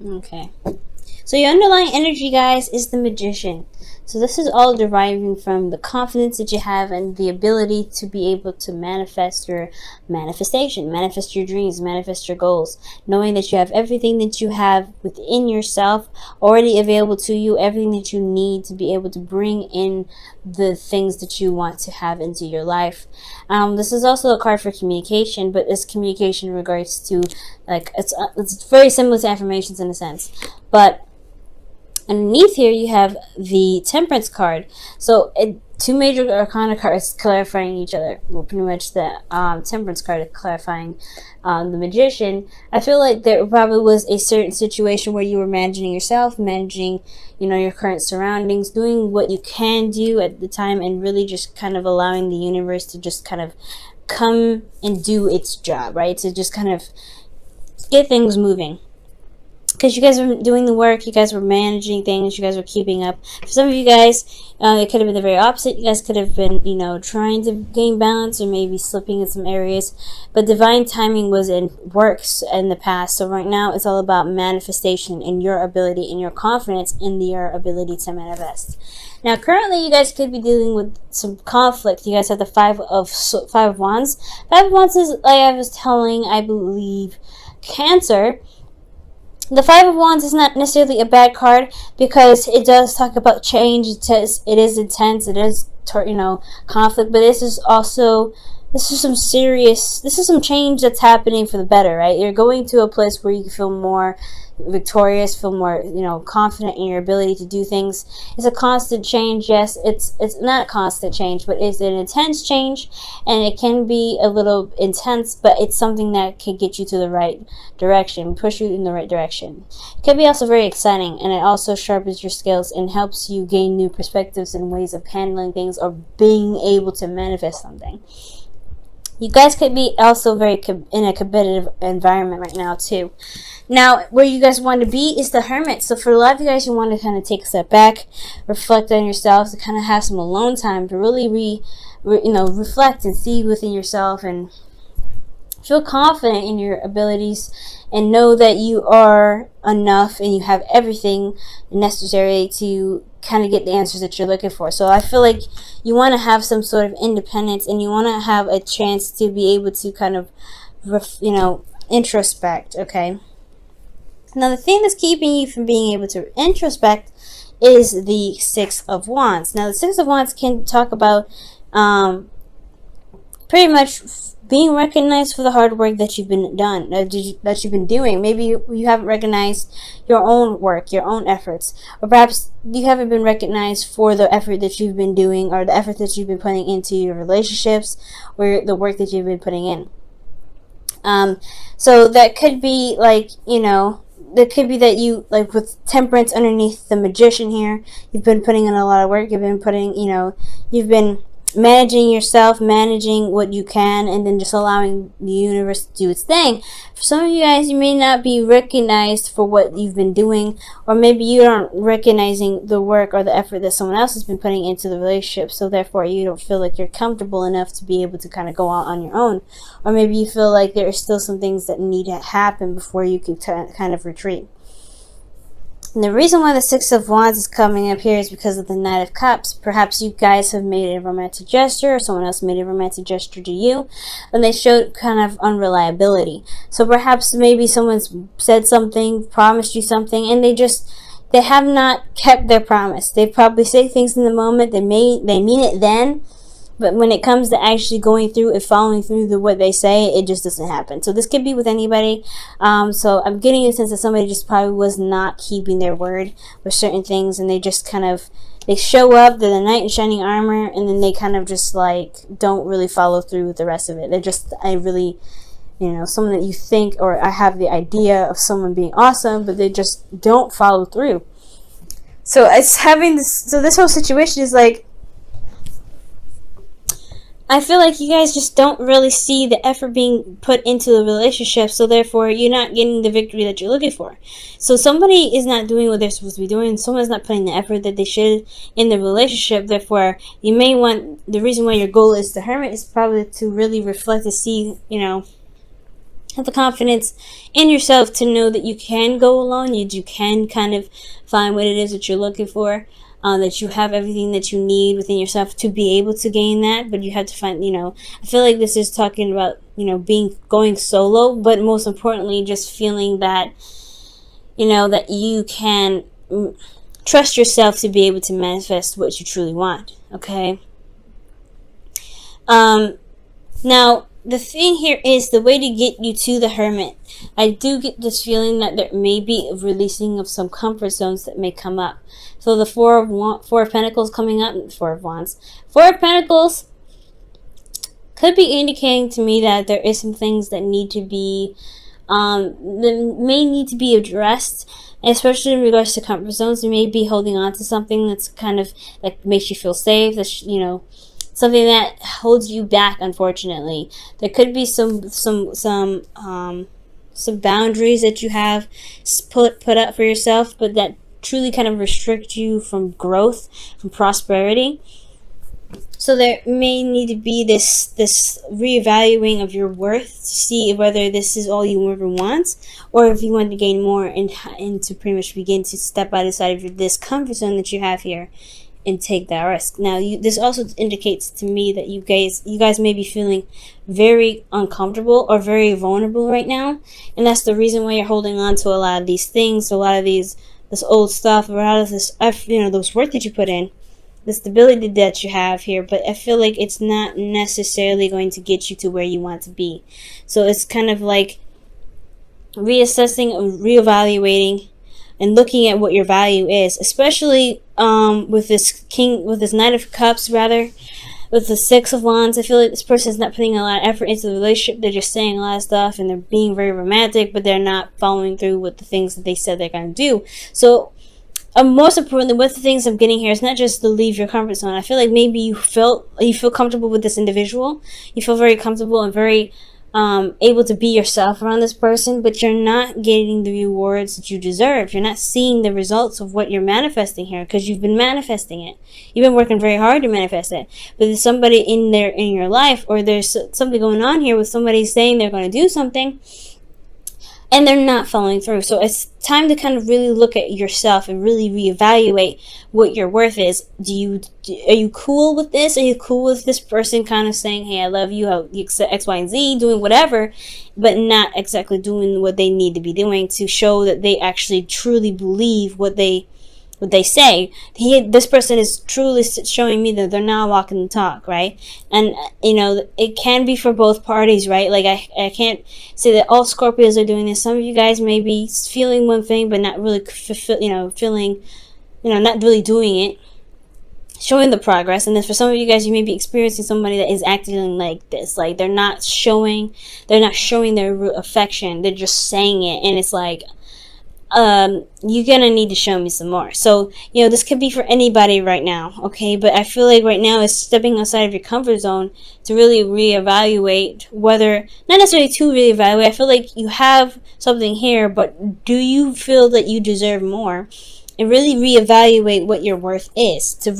Okay. So your underlying energy, guys, is the Magician. So this is all deriving from the confidence that you have and the ability to be able to manifest your manifestation, manifest your dreams, manifest your goals, knowing that you have everything that you have within yourself already available to you, everything that you need to be able to bring in the things that you want to have into your life. This is also a card for communication, but this communication in regards to, like, it's very similar to affirmations in a sense, but underneath here you have the Temperance card. So two major arcana cards clarifying each other. Well, pretty much the Temperance card is clarifying the Magician. I feel like there probably was a certain situation where you were managing yourself, managing, your current surroundings, doing what you can do at the time, and really just kind of allowing the universe to just kind of come and do its job, right? To just kind of get things moving. Because you guys were doing the work, you guys were managing things, you guys were keeping up. For some of you guys, it could have been the very opposite. You guys could have been, trying to gain balance or maybe slipping in some areas. But divine timing was in works in the past. So right now, it's all about manifestation and your ability and your confidence in your ability to manifest. Now, currently, you guys could be dealing with some conflict. You guys have the Five of Wands. Five of Wands is, like I was telling, I believe, Cancer. The Five of Wands is not necessarily a bad card because it does talk about change. It is intense. It is, conflict. But this is some change that's happening for the better, right? You're going to a place where you feel more victorious, feel more, confident in your ability to do things. It's a constant change. Yes, it's not a constant change, but it's an intense change, and it can be a little intense, but it's something that can get you to the right direction, push you in the right direction. It can be also very exciting, and it also sharpens your skills and helps you gain new perspectives and ways of handling things or being able to manifest something. You guys could be also very in a competitive environment right now too. Now, where you guys want to be is the Hermit. So for a lot of you guys, you want to kind of take a step back, reflect on yourself, to kind of have some alone time to really reflect and see within yourself and feel confident in your abilities and know that you are enough and you have everything necessary to kind of get the answers that you're looking for. So I feel like you want to have some sort of independence and you want to have a chance to be able to kind of, introspect, okay? Now, the thing that's keeping you from being able to introspect is the Six of Wands. Now, the Six of Wands can talk about pretty much being recognized for the hard work that you've been doing. Maybe you haven't recognized your own work, your own efforts, or perhaps you haven't been recognized for the effort that you've been doing or the effort that you've been putting into your relationships or the work that you've been putting in. So that could be like, that could be that you, like with Temperance underneath the Magician here, you've been putting in a lot of work, you've been managing yourself, managing what you can, and then just allowing the universe to do its thing. For some of you guys, you may not be recognized for what you've been doing, or maybe you aren't recognizing the work or the effort that someone else has been putting into the relationship, so therefore you don't feel like you're comfortable enough to be able to kind of go out on your own. Or maybe you feel like there are still some things that need to happen before you can kind of retreat. And the reason why the Six of Wands is coming up here is because of the Knight of Cups. Perhaps you guys have made a romantic gesture, or someone else made a romantic gesture to you, and they showed kind of unreliability. So perhaps maybe someone's said something, promised you something, and they have not kept their promise. They probably say things in the moment, they mean it then, but when it comes to actually going through and following through what they say, it just doesn't happen. So this could be with anybody. So I'm getting a sense that somebody just probably was not keeping their word with certain things, and they just they show up, they're the knight in shining armor, and then they kind of just like don't really follow through with the rest of it. They're just, someone that you think, or I have the idea of someone being awesome, but they just don't follow through. So it's having this. So this whole situation is like, I feel like you guys just don't really see the effort being put into the relationship, so therefore you're not getting the victory that you're looking for. So somebody is not doing what they're supposed to be doing, someone's not putting the effort that they should in the relationship, therefore you may want, the reason why your goal is the Hermit is probably to really reflect and see, Have the confidence in yourself to know that you can go alone. You can kind of find what it is that you're looking for. That you have everything that you need within yourself to be able to gain that. But you have to find, I feel like this is talking about, going solo, but most importantly, just feeling that, that you can trust yourself to be able to manifest what you truly want. Okay. Now, the thing here is the way to get you to the Hermit. I do get this feeling that there may be a releasing of some comfort zones that may come up. So the Four of Pentacles coming up, Four of Wands. Four of Pentacles could be indicating to me that there is some things that need to be, that may need to be addressed, especially in regards to comfort zones. You may be holding on to something that's kind of, that makes you feel safe, that's, something that holds you back, unfortunately. There could be some boundaries that you have put up for yourself, but that truly kind of restrict you from growth, from prosperity. So there may need to be this reevaluating of your worth to see whether this is all you ever want, or if you want to gain more and to pretty much begin to step outside of this comfort zone that you have here and take that risk. Now, this also indicates to me that you guys may be feeling very uncomfortable or very vulnerable right now, and that's the reason why you're holding on to a lot of these things, a lot of this old stuff, a lot of this, those work that you put in, the stability that you have here. But I feel like it's not necessarily going to get you to where you want to be. So it's kind of like reassessing, reevaluating, and looking at what your value is, especially with this Knight of Cups, rather, with the Six of Wands. I feel like this person is not putting a lot of effort into the relationship. They're just saying a lot of stuff, and they're being very romantic, but they're not following through with the things that they said they're going to do. So, most importantly, with the things I'm getting here, it's not just to leave your comfort zone. I feel like maybe you feel comfortable with this individual. You feel very comfortable and very able to be yourself around this person, but you're not getting the rewards that you deserve. You're not seeing the results of what you're manifesting here, because you've been manifesting it. You've been working very hard to manifest it. But there's somebody in your life, or there's something going on here with somebody saying they're going to do something, and they're not following through. So it's time to kind of really look at yourself and really reevaluate what your worth is. Are you cool with this? Are you cool with this person kind of saying, hey, I love you, X, Y, and Z, doing whatever, but not exactly doing what they need to be doing to show that they actually truly believe what they say. This person is truly showing me that they're not walking the talk, right? And it can be for both parties, right? Like I can't say that all Scorpios are doing this. Some of you guys may be feeling one thing but not really feeling, not really doing it, showing the progress. And then for some of you guys, you may be experiencing somebody that is acting like this, like they're not showing their affection, they're just saying it, and it's like, you're gonna need to show me some more. So this could be for anybody right now, okay? But I feel like right now is stepping outside of your comfort zone to really reevaluate, whether not necessarily to reevaluate. I feel like you have something here, but do you feel that you deserve more? And really reevaluate what your worth is, to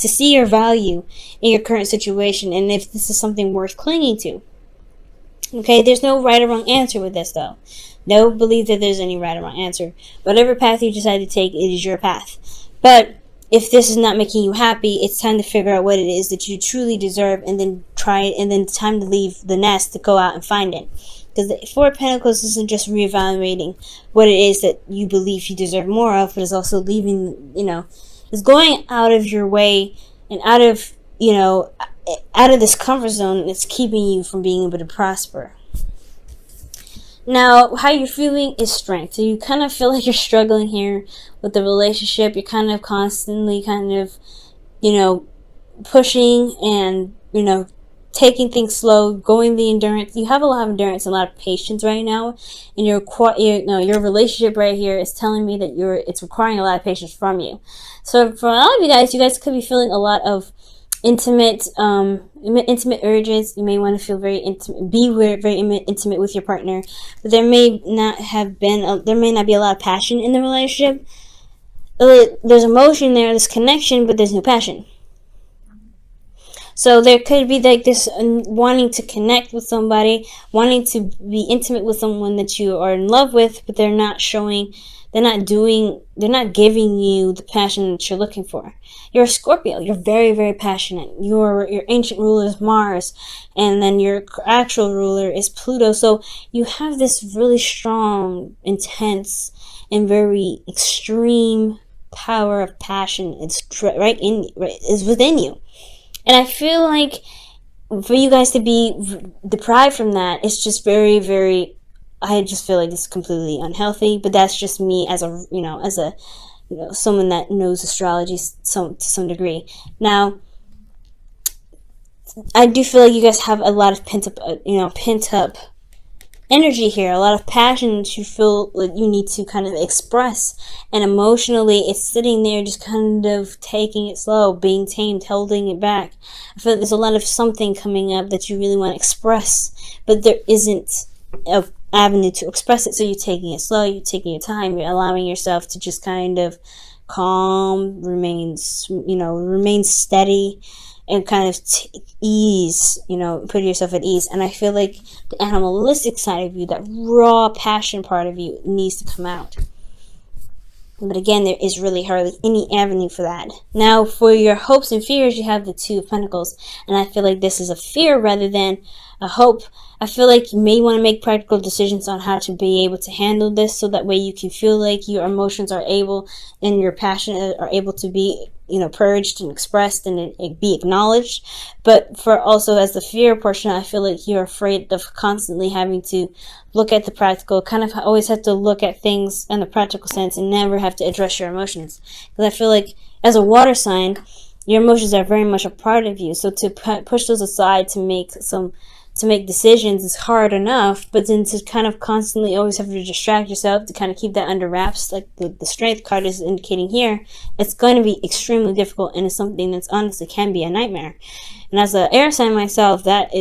see your value in your current situation, and if this is something worth clinging to. Okay, there's no right or wrong answer with this, though. Don't believe that there's any right or wrong answer. Whatever path you decide to take, it is your path. But if this is not making you happy, it's time to figure out what it is that you truly deserve, and then try it, and then it's time to leave the nest to go out and find it. Because the Four of Pentacles isn't just reevaluating what it is that you believe you deserve more of, but it's also leaving, it's going out of your way and out of this comfort zone that's keeping you from being able to prosper. Now, how you're feeling is strength. So you kind of feel like you're struggling here with the relationship. You're kind of constantly pushing and, taking things slow, going the endurance. You have a lot of endurance and a lot of patience right now. And your relationship right here is telling me that it's requiring a lot of patience from you. So for a lot of you guys could be feeling a lot of intimate urges. You may want to feel very intimate, very intimate with your partner, but there may not be a lot of passion in the relationship. There's emotion there, there's connection, but there's no passion. So there could be like this wanting to connect with somebody, wanting to be intimate with someone that you are in love with, but they're not showing, they're not giving you the passion that you're looking for. You're a Scorpio. You're very, very passionate. Your ancient ruler is Mars, and then your actual ruler is Pluto. So you have this really strong, intense, and very extreme power of passion. It's is within you. And I feel like for you guys to be deprived from that, it's just very, very, I just feel like it's completely unhealthy. But that's just me as a, someone that knows astrology to some degree. Now, I do feel like you guys have a lot of pent up energy here, a lot of passion that you feel like you need to kind of express, and emotionally it's sitting there just kind of taking it slow, being tamed, holding it back. I feel like there's a lot of something coming up that you really want to express, but there isn't an avenue to express it, so you're taking it slow, you're taking your time, you're allowing yourself to just kind of calm, remain steady, and kind of ease, put yourself at ease. And I feel like the animalistic side of you, that raw passion part of you, needs to come out. But again, there is really hardly any avenue for that. Now, for your hopes and fears, you have the Two of Pentacles. And I feel like this is a fear rather than a hope. I feel like you may want to make practical decisions on how to be able to handle this, so that way you can feel like your emotions are able, and your passion are able to be, purged and expressed and it be acknowledged. But for also as the fear portion, I feel like you're afraid of constantly having to look at the practical, kind of always have to look at things in the practical sense and never have to address your emotions. Because I feel like as a water sign, your emotions are very much a part of you. So to push those aside to make decisions is hard enough, but then to kind of constantly always have to distract yourself to kind of keep that under wraps, like the Strength card is indicating here, it's going to be extremely difficult, and it's something that's honestly can be a nightmare. And as an air sign myself, that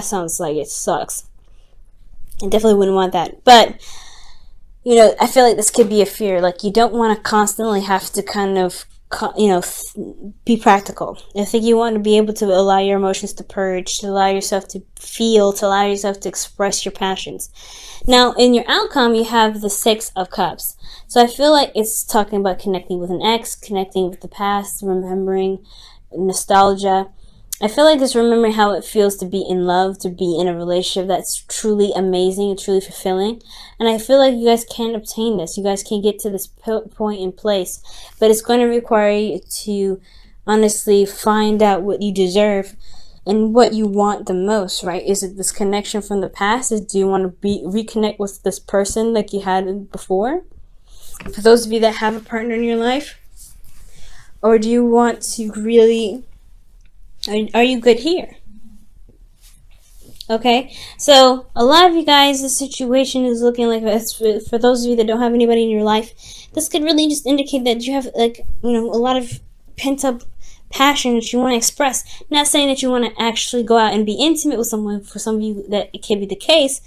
sounds like it sucks. I definitely wouldn't want that. But I feel like this could be a fear. Like, you don't want to constantly have to kind of be practical. I think you want to be able to allow your emotions to purge, to allow yourself to feel, to allow yourself to express your passions. Now, in your outcome, you have the Six of Cups. So I feel like it's talking about connecting with an ex, connecting with the past, remembering, nostalgia. I feel like it's remembering how it feels to be in love, to be in a relationship that's truly amazing and truly fulfilling. And I feel like you guys can obtain this. You guys can get to this point in place. But it's going to require you to honestly find out what you deserve and what you want the most, right? Is it this connection from the past? Do you want to reconnect with this person like you had before? For those of you that have a partner in your life? Or do you want to really... Are you good here? Okay, so a lot of you guys, the situation is looking like this. For those of you that don't have anybody in your life, this could really just indicate that you have, like, a lot of pent up passion that you want to express. Not saying that you want to actually go out and be intimate with someone. For some of you, that it can be the case,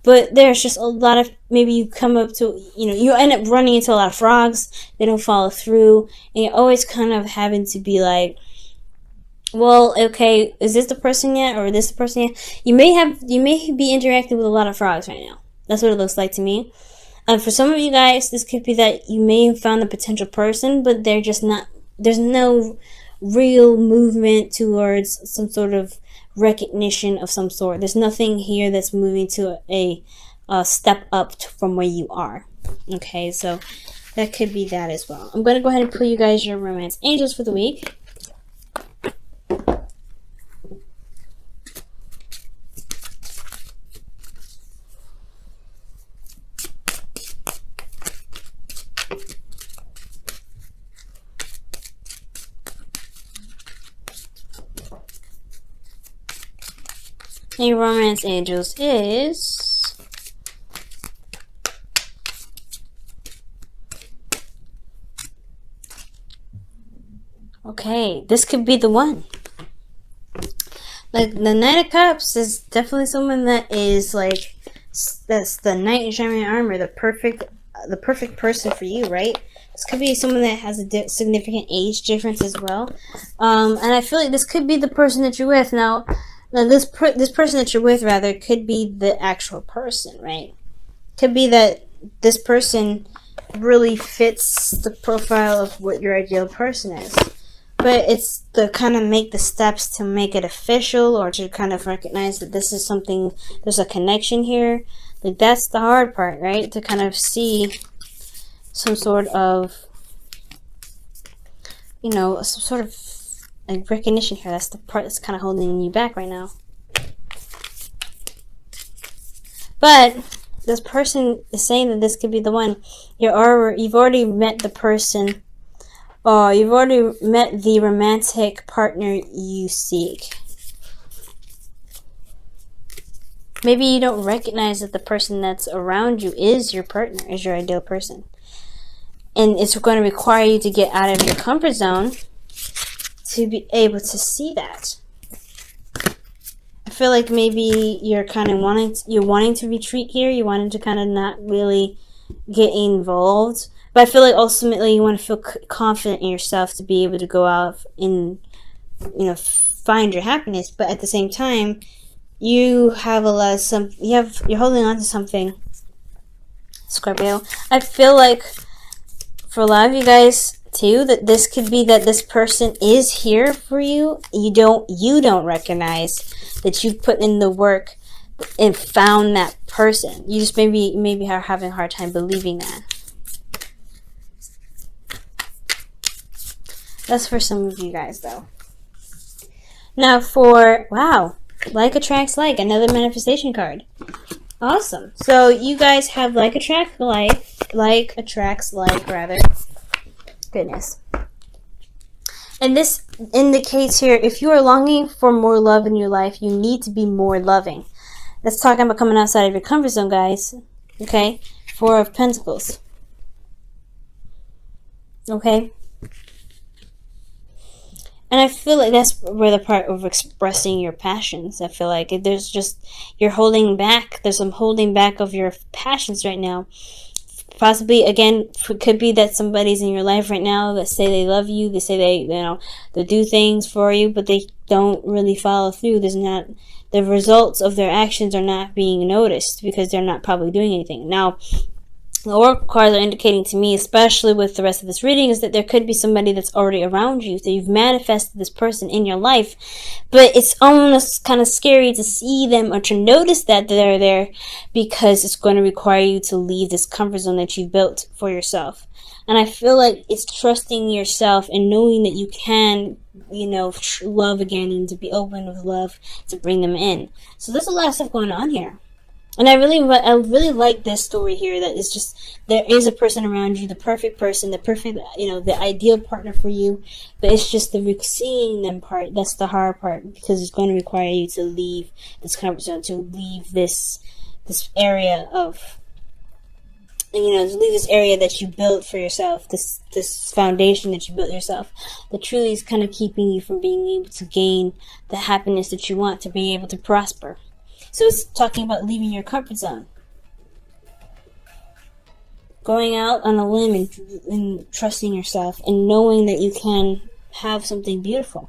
but there's just a lot of, maybe you come up to, you end up running into a lot of frogs. They don't follow through, and you're always kind of having to be like, well, okay, is this the person yet, or is this the person yet? You may be interacting with a lot of frogs right now. That's what it looks like to me. For some of you guys, this could be that you may have found a potential person, but they're just not, there's no real movement towards some sort of recognition of some sort. There's nothing here that's moving to a step up from where you are. Okay, so that could be that as well. I'm going to go ahead and pull you guys your romance angels for the week. Your romance angels is okay. This could be the one. Like, the Knight of Cups is definitely someone that is like, that's the knight in shining armor, the perfect the perfect person for you, right? This could be someone that has a significant age difference as well. And I feel like this could be the person that you're with. Now this person that you're with, rather, could be the actual person, right? Could be that this person really fits the profile of what your ideal person is. But it's to kind of make the steps to make it official, or to kind of recognize that this is something, there's a connection here. Like, that's the hard part, right? To kind of see some sort of, you know, some sort of like recognition here. That's the part that's kind of holding you back right now. But this person is saying that this could be the one. You've already met the person. You've already met the romantic partner you seek. Maybe you don't recognize that the person that's around you is your partner, is your ideal person. And it's going to require you to get out of your comfort zone to be able to see that. I feel like maybe you're kind of wanting to retreat here. You wanted to kind of not really get involved. But I feel like ultimately you want to feel confident in yourself to be able to go out and, you know, find your happiness. But at the same time, you have you're holding on to something, Scorpio. I feel like for a lot of you guys too, that this could be that this person is here for you. You don't recognize that you've put in the work and found that person. You just maybe are having a hard time believing that. That's for some of you guys, though. Now for, wow, like attracts like, another manifestation card. Awesome. So you guys have like attracts like, rather. Goodness. And this indicates here, if you are longing for more love in your life, you need to be more loving. That's talking about coming outside of your comfort zone, guys. Okay? Four of Pentacles. Okay? And I feel like that's where the part of expressing your passions. I feel like there's just, you're holding back. There's some holding back of your passions right now. Possibly, again, it could be that somebody's in your life right now that say they love you. They say they do things for you, but they don't really follow through. The results of their actions are not being noticed because they're not probably doing anything. Now, the oracle cards are indicating to me, especially with the rest of this reading, is that there could be somebody that's already around you. So you've manifested this person in your life, but it's almost kind of scary to see them or to notice that they're there, because it's going to require you to leave this comfort zone that you've built for yourself. And I feel like it's trusting yourself and knowing that you can, love again, and to be open with love to bring them in. So there's a lot of stuff going on here. And I really like this story here, that it's just, there is a person around you, the perfect person, the perfect, the ideal partner for you, but it's just the seeing them part, that's the hard part, because it's going to require you to leave this comfort zone, to leave this area of, to leave this area that you built for yourself, this foundation that you built yourself, that truly is kind of keeping you from being able to gain the happiness that you want, to be able to prosper. So it's talking about leaving your comfort zone. Going out on a limb and trusting yourself and knowing that you can have something beautiful.